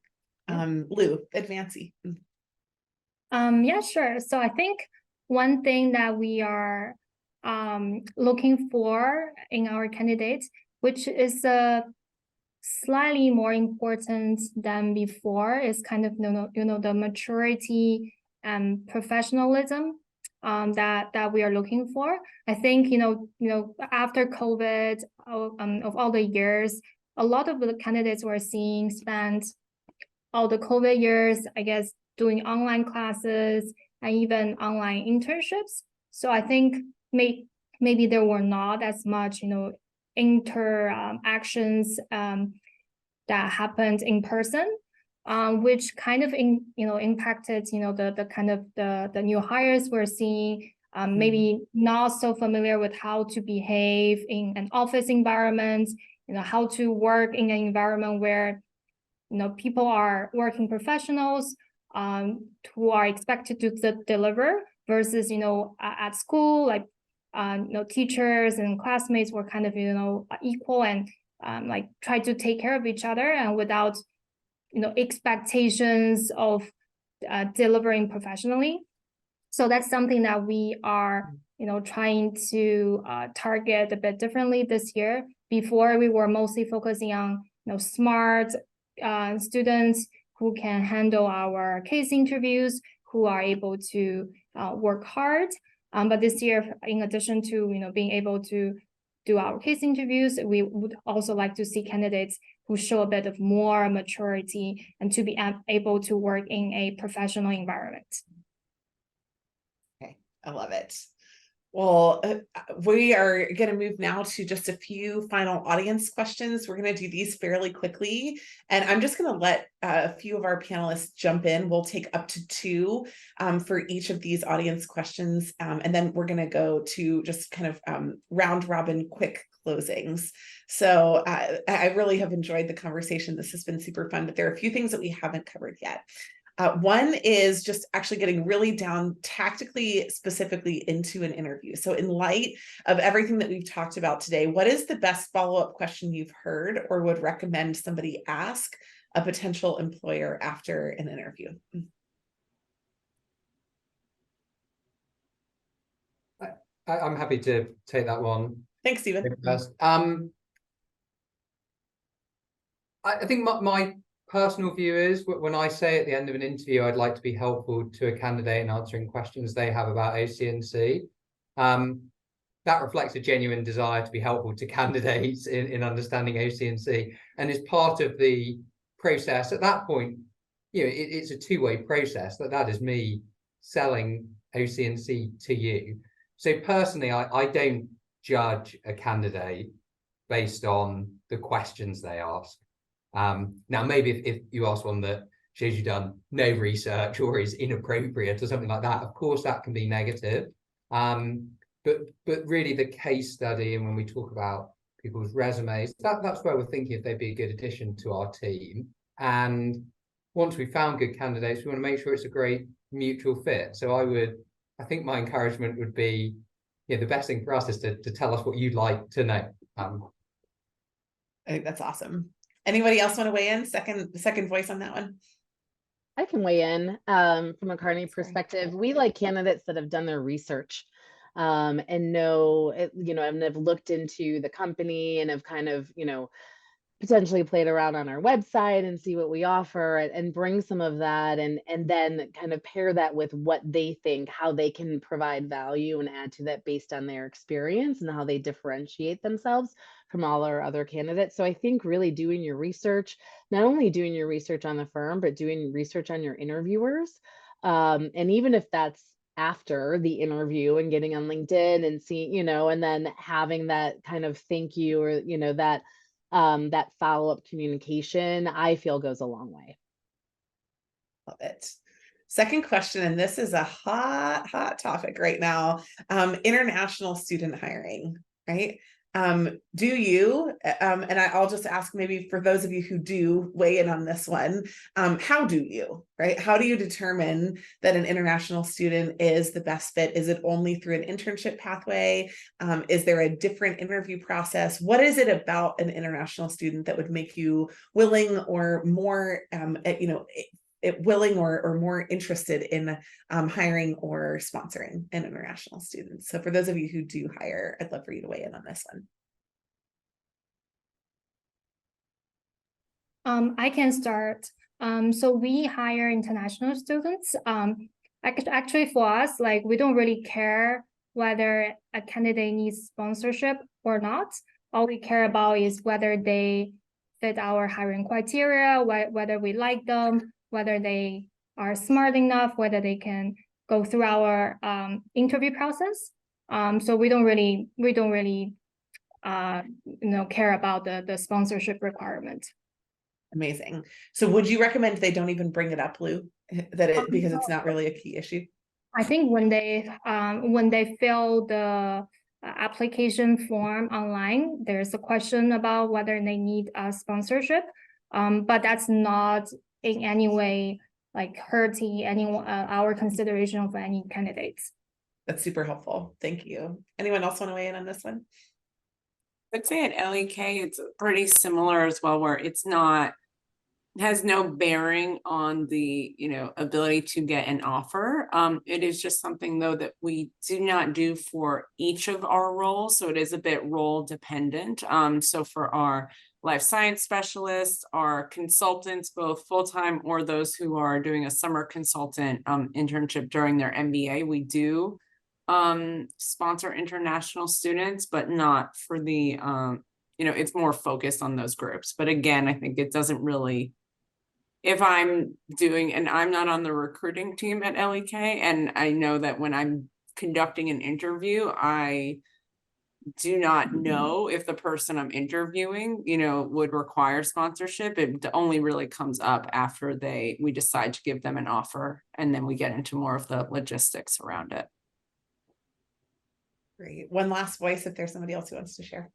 A: Lou, Advancy.
B: Yeah, sure. So I think one thing that we are looking for in our candidates, which is slightly more important than before, is kind of the maturity and professionalism that we are looking for. I think after COVID, of all the years, a lot of the candidates we're seeing spent all the COVID years, I guess, doing online classes and even online internships. So I think maybe there were not as much, interactions that happened in person, which kind of impacted, the kind of the new hires we're seeing, maybe not so familiar with how to behave in an office environment, how to work in an environment where, people are working professionals who are expected to deliver versus, at school, like, teachers and classmates were kind of, equal and try to take care of each other and without, expectations of delivering professionally. So that's something that we are, trying to target a bit differently this year. Before we were mostly focusing on, smart students who can handle our case interviews, who are able to work hard. But this year, in addition to being able to do our case interviews, we would also like to see candidates who show a bit of more maturity and to be able to work in a professional environment.
A: Okay, I love it. Well, we are going to move now to just a few final audience questions. We're going to do these fairly quickly, and I'm just going to let a few of our panelists jump in. We'll take up to 2 for each of these audience questions, and then we're going to go to just kind of round robin quick closings. So I really have enjoyed the conversation. This has been super fun, but there are a few things that we haven't covered yet. One is just actually getting really down tactically, specifically into an interview. So in light of everything that we've talked about today, what is the best follow-up question you've heard or would recommend somebody ask a potential employer after an interview?
H: I'm happy to take that one
A: Thanks, Stephen.
H: first. I think my personal view is when I say at the end of an interview, I'd like to be helpful to a candidate in answering questions they have about OC&C. That reflects a genuine desire to be helpful to candidates in understanding OC&C, and is part of the process. At that point, it's a two-way process. That is me selling OC&C to you. So personally, I don't judge a candidate based on the questions they ask. Now, maybe if you ask one that shows you've done no research or is inappropriate or something like that, of course that can be negative. But really the case study, and when we talk about people's resumes, that's where we're thinking if they'd be a good addition to our team. And once we've found good candidates, we want to make sure it's a great mutual fit. So I think my encouragement would be, the best thing for us is to tell us what you'd like to know.
A: I think that's awesome. Anybody else want to weigh in? Second voice on that one.
E: I can weigh in from a Kearney perspective. We like candidates that have done their research and know, and have looked into the company and have kind of, potentially played around on our website and see what we offer and bring some of that and then kind of pair that with what they think, how they can provide value and add to that based on their experience and how they differentiate themselves from all our other candidates. So I think really doing your research, not only doing your research on the firm, but doing research on your interviewers. And even if that's after the interview and getting on LinkedIn and seeing, and then having that kind of thank you or, that follow-up communication, I feel goes a long way.
A: Love it. Second question, and this is a hot topic right now. International student hiring, right? Do you, and I'll just ask maybe for those of you who do weigh in on this one, how do you, right? How do you determine that an international student is the best fit? Is it only through an internship pathway? Is there a different interview process? What is it about an international student that would make you willing or more, willing or more interested in hiring or sponsoring an international student? So for those of you who do hire, I'd love for you to weigh in on this one.
B: I can start. So we hire international students. Actually for us, we don't really care whether a candidate needs sponsorship or not. All we care about is whether they fit our hiring criteria, whether we like them, whether they are smart enough, whether they can go through our interview process. So we don't really care about the sponsorship requirement.
A: Amazing. So would you recommend they don't even bring it up, Lou, because it's not really a key issue?
B: I think when they fill the application form online, there's a question about whether they need a sponsorship, but that's not in any way hurting our consideration of any candidates.
A: That's super helpful. Thank you. Anyone else want to weigh in on this one?
G: I'd say at L.E.K, it's pretty similar as well, where it has no bearing on the, ability to get an offer. It is just something though that we do not do for each of our roles. So it is a bit role dependent. So for our life science specialists, our consultants, both full-time or those who are doing a summer consultant internship during their MBA, we do sponsor international students, but not for the, it's more focused on those groups. But again, I think it doesn't really, if I'm doing, and I'm not on the recruiting team at L.E.K, and I know that when I'm conducting an interview, I do not know if the person I'm interviewing, would require sponsorship. It only really comes up after we decide to give them an offer, and then we get into more of the logistics around it.
A: Great. One last voice if there's somebody else who wants to share.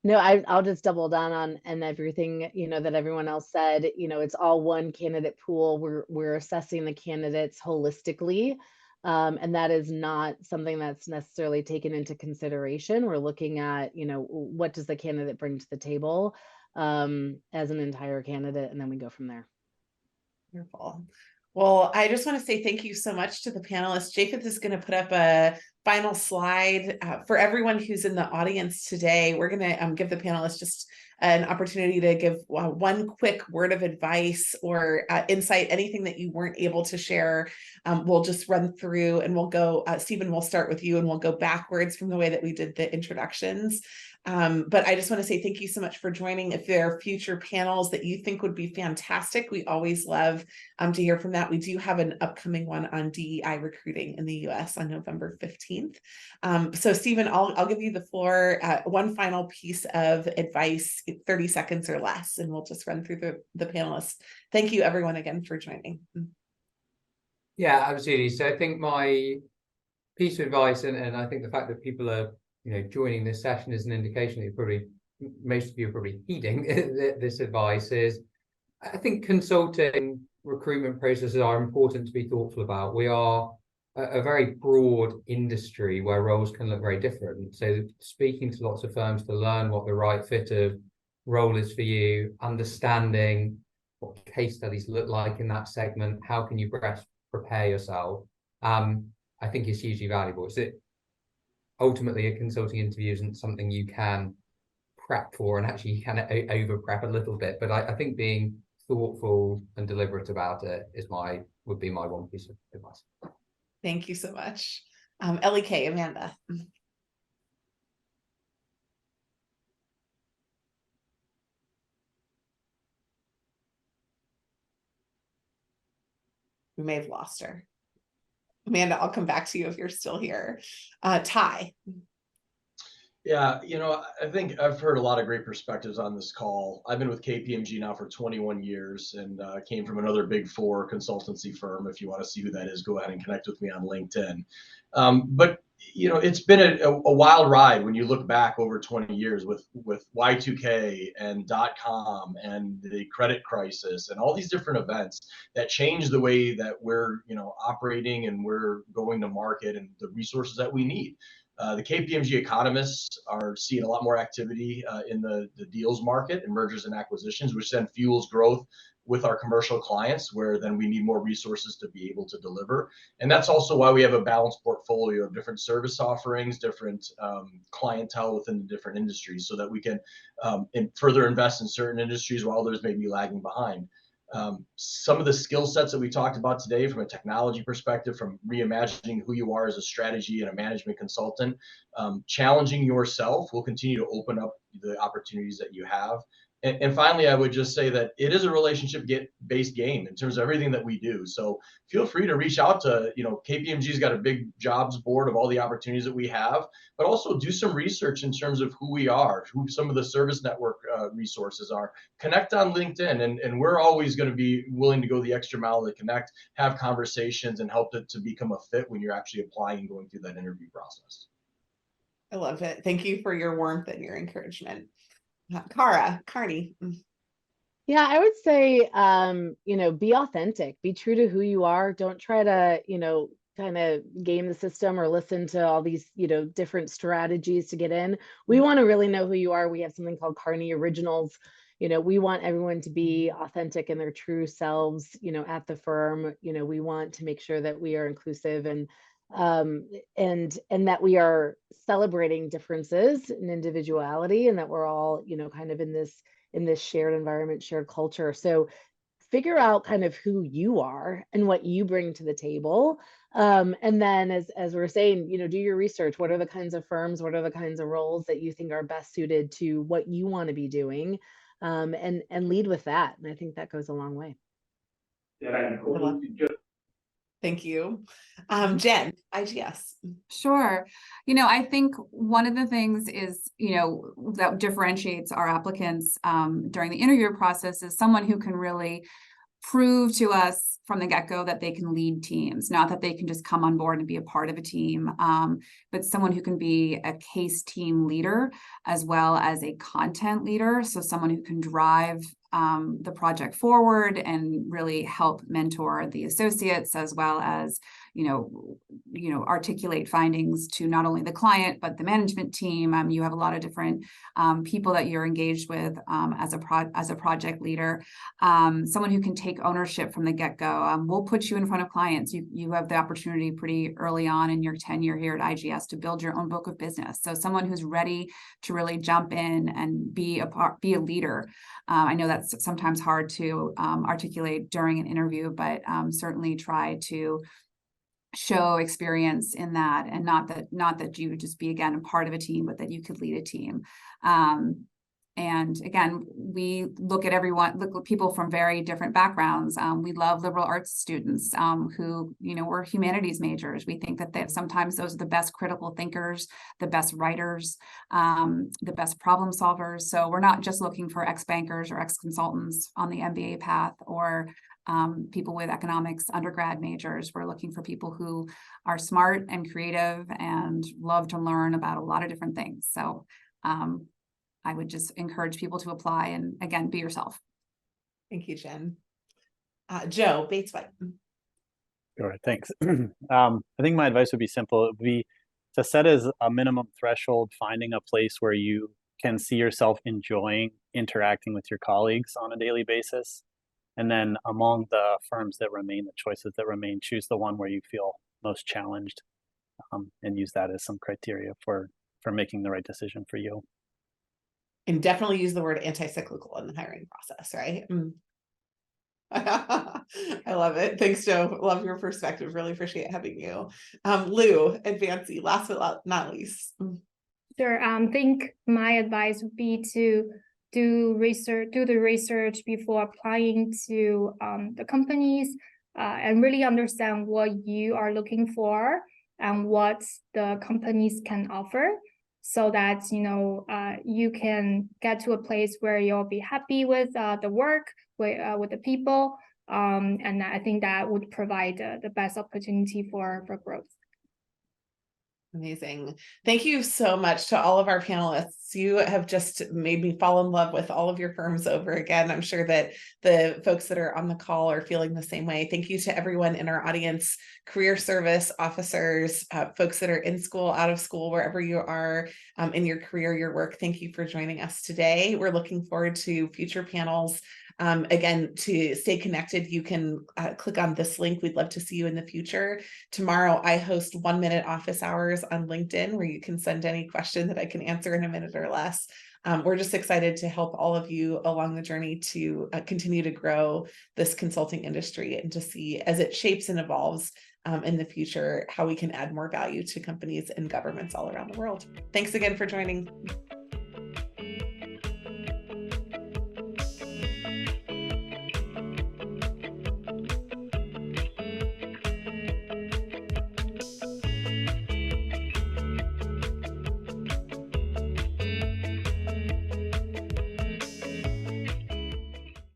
E: No, I'll just double down on everything, that everyone else said. It's all one candidate pool. We're assessing the candidates holistically. And that is not something that's necessarily taken into consideration. We're looking at, what does the candidate bring to the table as an entire candidate, and then we go from there.
A: Wonderful. Well, I just want to say thank you so much to the panelists. Japheth is going to put up a final slide for everyone who's in the audience today. We're going to give the panelists just an opportunity to give one quick word of advice or insight, anything that you weren't able to share. We'll just run through and we'll go, Stephen, we'll start with you and we'll go backwards from the way that we did the introductions. But I just want to say thank you so much for joining. If there are future panels that you think would be fantastic, we always love to hear from that. We do have an upcoming one on DEI recruiting in the US on November 15th. So Stephen, I'll give you the floor. One final piece of advice, 30 seconds or less, and we'll just run through the panelists. Thank you everyone again for joining.
H: Yeah, absolutely. So I think my piece of advice, and I think the fact that people are joining this session is an indication that most of you are probably heeding this advice, is I think consulting recruitment processes are important to be thoughtful about. We are a very broad industry where roles can look very different. So speaking to lots of firms to learn what the right fit of role is for you, understanding what case studies look like in that segment, how can you best prepare yourself, I think is hugely valuable. So ultimately, a consulting interview isn't something you can prep for, and actually you can over prep a little bit. But I think being thoughtful and deliberate about it would be my one piece of advice.
A: Thank you so much. L.E.K, Amanda. We may have lost her. Amanda, I'll come back to you if you're still here. Ty.
F: Yeah, I think I've heard a lot of great perspectives on this call. I've been with KPMG now for 21 years and came from another big four consultancy firm. If you want to see who that is, go ahead and connect with me on LinkedIn. But it's been a wild ride when you look back over 20 years with Y2K and .com and the credit crisis and all these different events that changed the way that we're operating and we're going to market and the resources that we need. The KPMG economists are seeing a lot more activity in the deals market and mergers and acquisitions, which then fuels growth with our commercial clients, where then we need more resources to be able to deliver. And that's also why we have a balanced portfolio of different service offerings, different clientele within the different industries, so that we can further invest in certain industries while others may be lagging behind. Some of the skill sets that we talked about today from a technology perspective, from reimagining who you are as a strategy and a management consultant, challenging yourself will continue to open up the opportunities that you have. And finally, I would just say that it is a relationship-based game in terms of everything that we do. So feel free to reach out to, KPMG's got a big jobs board of all the opportunities that we have, but also do some research in terms of who we are, who some of the service network resources are. Connect on LinkedIn, and we're always going to be willing to go the extra mile to connect, have conversations, and help it to become a fit when you're actually applying and going through that interview process.
A: I love it. Thank you for your warmth and your encouragement. Kearney.
E: Yeah, I would say, be authentic, be true to who you are. Don't try to, kind of game the system or listen to all these, different strategies to get in. We want to really know who you are. We have something called Kearney Originals. We want everyone to be authentic in their true selves, at the firm. We want to make sure that we are inclusive and that we are celebrating differences and individuality, and that we're all, kind of in this shared environment, shared culture. So figure out kind of who you are and what you bring to the table. And then as we're saying, do your research. What are the kinds of firms, what are the kinds of roles that you think are best suited to what you want to be doing? And lead with that. And I think that goes a long way.
A: Thank you. Jen, IGS.
D: Sure. I think one of the things is, that differentiates our applicants during the interview process is someone who can really prove to us from the get-go that they can lead teams, not that they can just come on board and be a part of a team, but someone who can be a case team leader as well as a content leader. So someone who can drive the project forward and really help mentor the associates, as well as, articulate findings to not only the client, but the management team. You have a lot of different people that you're engaged with as a project leader, someone who can take ownership from the get-go. We'll put you in front of clients. You have the opportunity pretty early on in your tenure here at IGS to build your own book of business. So someone who's ready to really jump in and be a leader. I know that's sometimes hard to articulate during an interview, but certainly try to show experience in that, and not that you would just be, again, a part of a team, but that you could lead a team. And again, we look at people from very different backgrounds. We love liberal arts students who, were humanities majors. We think that sometimes those are the best critical thinkers, the best writers, the best problem solvers. So we're not just looking for ex-bankers or ex-consultants on the MBA path, or people with economics undergrad majors. We're looking for people who are smart and creative and love to learn about a lot of different things. So I would just encourage people to apply and, again, be yourself.
A: Thank you, Jen. Joe, Bates White.
C: Sure, thanks. I think my advice would be simple. It would be to set as a minimum threshold, finding a place where you can see yourself enjoying interacting with your colleagues on a daily basis. And then among the firms that remain, the choices that remain, choose the one where you feel most challenged, and use that as some criteria for making the right decision for you.
A: And definitely use the word anti-cyclical in the hiring process, right? I love it. Thanks, Joe. Love your perspective. Really appreciate having you. Lou, Advancy, last but not least.
B: Sure. I think my advice would be to do the research before applying to the companies, and really understand what you are looking for and what the companies can offer, so that you can get to a place where you'll be happy with the work, with the people, and I think that would provide the best opportunity for growth.
A: Amazing. Thank you so much to all of our panelists. You have just made me fall in love with all of your firms over again. I'm sure that the folks that are on the call are feeling the same way. Thank you to everyone in our audience, career service officers, folks that are in school, out of school, wherever you are in your career, your work. Thank you for joining us today. We're looking forward to future panels. Again, to stay connected, you can click on this link. We'd love to see you in the future. Tomorrow, I host 1 minute office hours on LinkedIn, where you can send any question that I can answer in a minute or less. We're just excited to help all of you along the journey to continue to grow this consulting industry, and to see, as it shapes and evolves in the future, how we can add more value to companies and governments all around the world. Thanks again for joining.